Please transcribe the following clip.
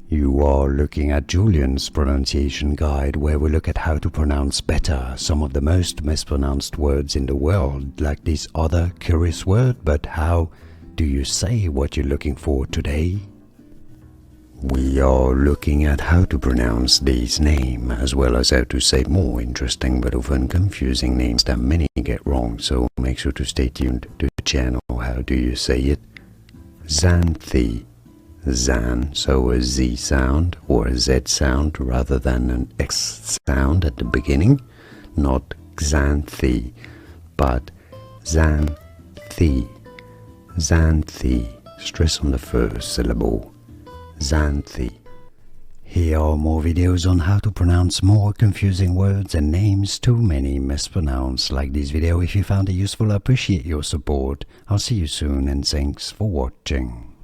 You are looking at Julian's pronunciation guide, where we look at how to pronounce better some of the most mispronounced words in the world, like this other curious word. But how do you say what you're looking for today? We are looking at how to pronounce this name, as well as how to say more interesting but often confusing names that many get wrong, so make sure to stay tuned to the channel. How do you say it? Xanthe. Zan, so a Z sound or a Z sound rather than an X sound at the beginning. Not Xanthe, but Xanthe. Xanthe. Stress on the first syllable. Xanthe. Here are more videos on how to pronounce more confusing words and names too many mispronounced. Like this video if you found it useful. I appreciate your support. I'll see you soon and thanks for watching.